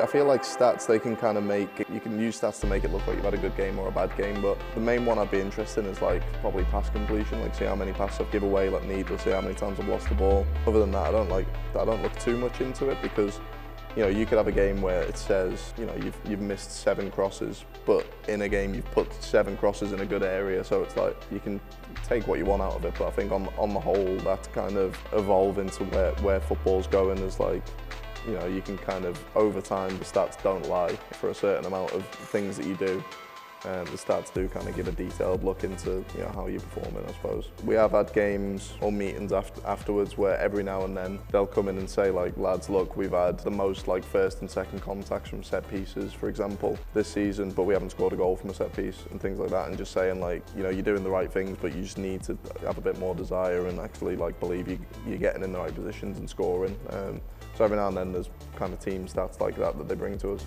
I feel like stats, they can kind of you can use stats to make it look like you've had a good game or a bad game, but the main one I'd be interested in is like probably pass completion, like see how many passes I've given away, like needless, see how many times I've lost the ball. Other than that, I don't look too much into it because, you know, you could have a game where it says, you know, you've missed 7 crosses, but in a game you've put 7 crosses in a good area, so it's like you can take what you want out of it. But I think on the whole, that's kind of evolve into where football's going is like, you know, you can kind of, over time, the stats don't lie for a certain amount of things that you do. The stats do kind of give a detailed look into, you know, how you're performing, I suppose. We have had games or meetings afterwards where every now and then they'll come in and say, like, lads, look, we've had the most like first and second contacts from set pieces, for example, this season, but we haven't scored a goal from a set piece and things like that, and just saying, like, you know, you're doing the right things, but you just need to have a bit more desire and actually like believe you're getting in the right positions and scoring. So every now and then there's kind of team stats like that they bring to us.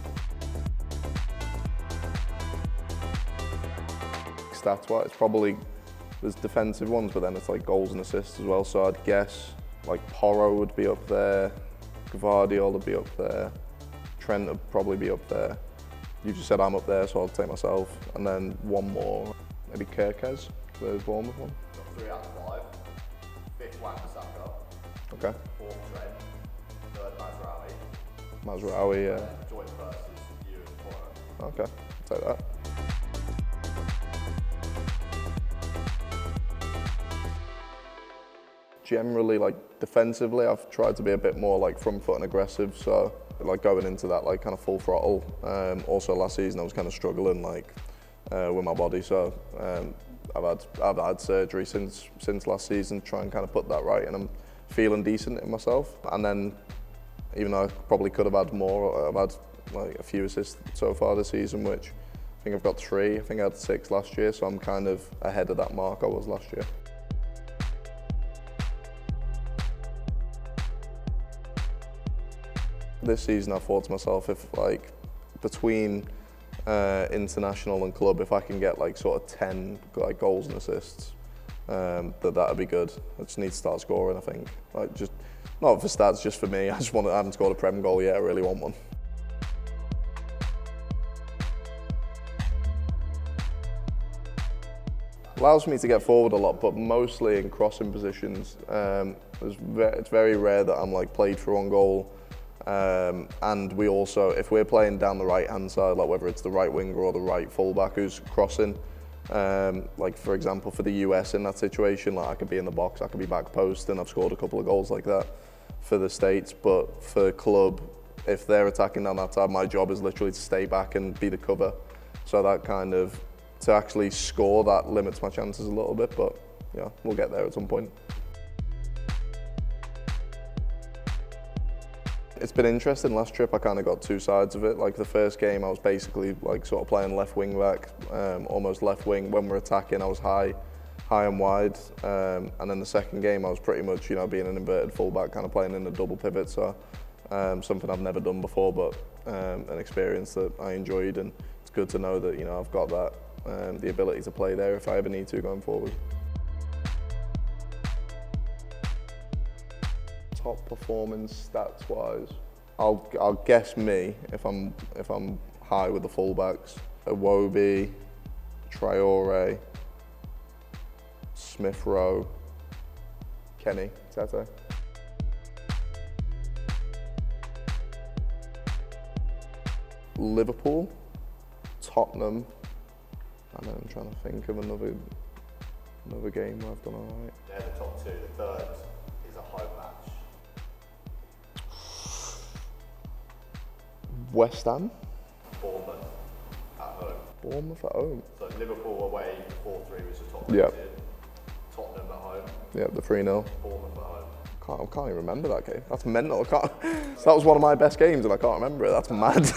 Stats-wise, probably there's defensive ones, but then it's like goals and assists as well. So I'd guess like Porro would be up there, Gvardiol would be up there, Trent would probably be up there. You just said I'm up there, so I'll take myself. And then one more, maybe Kirkez, the Bournemouth one. Got 3 out of 5. 5th Wan-Bissaka. Okay. 4th Trent. 3rd Mazraoui. Mazraoui, yeah. Joint versus you and Porro. Okay, I'll take that. Generally, like defensively, I've tried to be a bit more like front foot and aggressive. So like going into that like kind of full throttle. Also last season I was kind of struggling like with my body. So I've had surgery since last season to try and kind of put that right, and I'm feeling decent in myself. And then even though I probably could have had more, I've had like a few assists so far this season, which I think I've got 3. I think I had 6 last year, so I'm kind of ahead of that mark I was last year. This season I thought to myself, if like between international and club, if I can get like sort of 10 like goals and assists, that'd be good. I just need to start scoring, I think. Like just not for stats, just for me. I haven't scored a Prem goal yet. I really want one. Allows me to get forward a lot, but mostly in crossing positions. It's very rare that I'm like played through on goal. And we also, if we're playing down the right-hand side, like whether it's the right winger or the right fullback who's crossing, like for example for the US in that situation, like I could be in the box, I could be back post, and I've scored a couple of goals like that for the States. But for club, if they're attacking down that side, my job is literally to stay back and be the cover. So that kind of, to actually score, that limits my chances a little bit, but yeah, we'll get there at some point. It's been interesting. Last trip I kind of got 2 sides of it. Like the first game I was basically like sort of playing left wing back, almost left wing. When we're attacking I was high and wide. And then the second game I was pretty much, you know, being an inverted fullback, kind of playing in a double pivot. So something I've never done before, but an experience that I enjoyed, and it's good to know that, you know, I've got that, the ability to play there if I ever need to going forward. Top performance stats wise, I'll guess me if I'm high with the fullbacks. Iwobi, Traore, Smith Rowe, Kenny, Tete. Liverpool, Tottenham, and then I'm trying to think of another game where I've done alright. They're the top 2. The 3rd is a home match. West Ham? Bournemouth at home. Bournemouth at home? So Liverpool away, 4-3 was the top Yeah. rated. Tottenham at home. Yeah, the 3-0. Bournemouth at home. I can't even remember that game. That's mental. So that was one of my best games and I can't remember it. That's mad.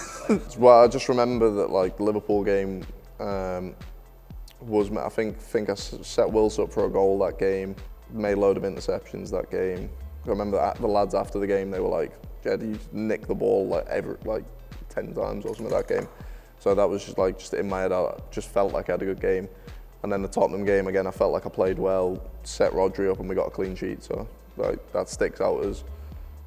Well, I just remember that like the Liverpool game was, I think I set Wills up for a goal that game, made a load of interceptions that game. I remember that the lads after the game, they were like, Jedi, you nicked the ball like 10 times or something that game. So that was just in my head, I just felt like I had a good game. And then the Tottenham game, again, I felt like I played well, set Rodri up and we got a clean sheet. So like, that sticks out as,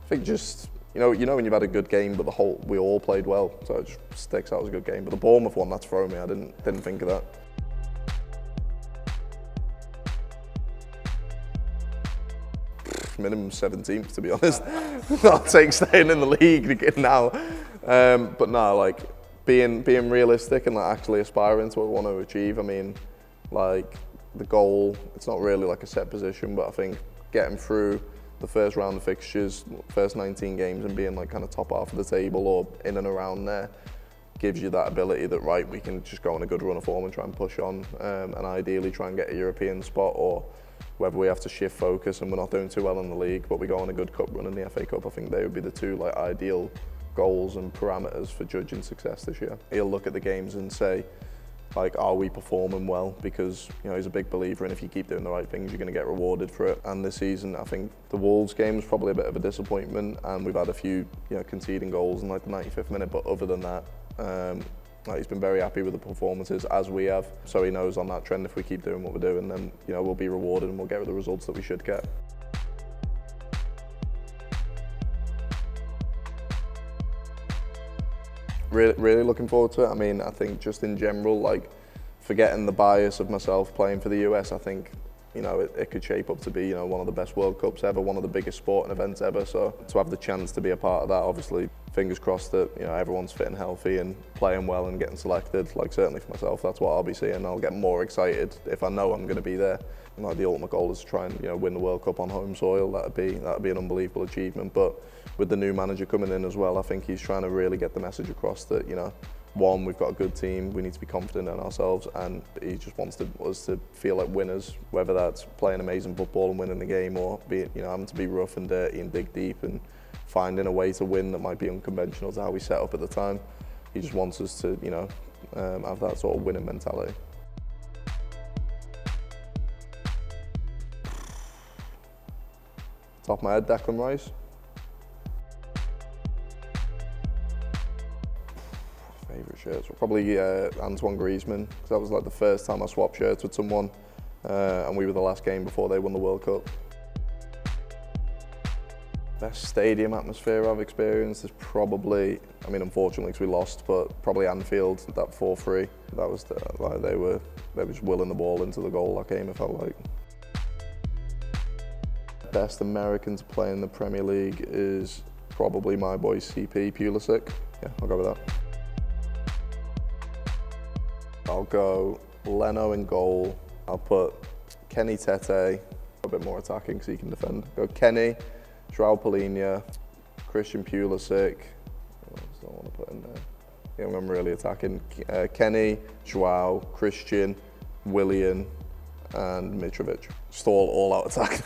I think just You know when you've had a good game, but we all played well, so it just sticks out as a good game. But the Bournemouth one, that's thrown me. I didn't think of that. Minimum 17th, to be honest. I'll take staying in the league now. But no, like being realistic and like actually aspiring to what we want to achieve. I mean, like the goal, it's not really like a set position, but I think getting through the first round of fixtures, first 19 games, and being like kind of top half of the table or in and around there gives you that ability that, right, we can just go on a good run of form and try and push on, and ideally try and get a European spot, or whether we have to shift focus and we're not doing too well in the league, but we go on a good cup run in the FA Cup. I think they would be the two like ideal goals and parameters for judging success this year. He'll look at the games and say, like, are we performing well? Because, you know, he's a big believer in if you keep doing the right things, you're going to get rewarded for it. And this season, I think the Wolves game was probably a bit of a disappointment, and we've had a few, you know, conceding goals in like the 95th minute. But other than that, like, he's been very happy with the performances, as we have. So he knows on that trend, if we keep doing what we're doing, then, you know, we'll be rewarded and we'll get the results that we should get. Really looking forward to it. I mean, I think just in general, like, forgetting the bias of myself playing for the US, I think, you know, it could shape up to be, you know, one of the best World Cups ever, one of the biggest sporting events ever. So to have the chance to be a part of that, obviously, fingers crossed that, you know, everyone's fit and healthy and playing well and getting selected. Like, certainly for myself, that's what I'll be seeing. I'll get more excited if I know I'm going to be there. And, like, the ultimate goal is to try and, you know, win the World Cup on home soil. That'd be an unbelievable achievement. But with the new manager coming in as well, I think he's trying to really get the message across that, you know, one, we've got a good team, we need to be confident in ourselves, and he just wants us to feel like winners, whether that's playing amazing football and winning the game, or you know, having to be rough and dirty and dig deep and finding a way to win that might be unconventional to how we set up at the time. He just wants us to, you know, have that sort of winning mentality. Top of my head, Declan Rice. Favourite shirts were probably Antoine Griezmann, because that was like the first time I swapped shirts with someone, and we were the last game before they won the World Cup. Best stadium atmosphere I've experienced is probably, I mean, unfortunately because we lost, but probably Anfield, that 4-3. That was like they were just willing the ball into the goal that game, it felt like. Best American to play in the Premier League is probably my boy CP Pulisic. Yeah, I'll go with that. I'll go Leno in goal. I'll put Kenny Tete, a bit more attacking because he can defend. Go Kenny, João Palhinha, Christian Pulisic. What else do I want to put in there? Yeah, I'm really attacking. Kenny, João, Christian, Willian, and Mitrovic. Just all out attack.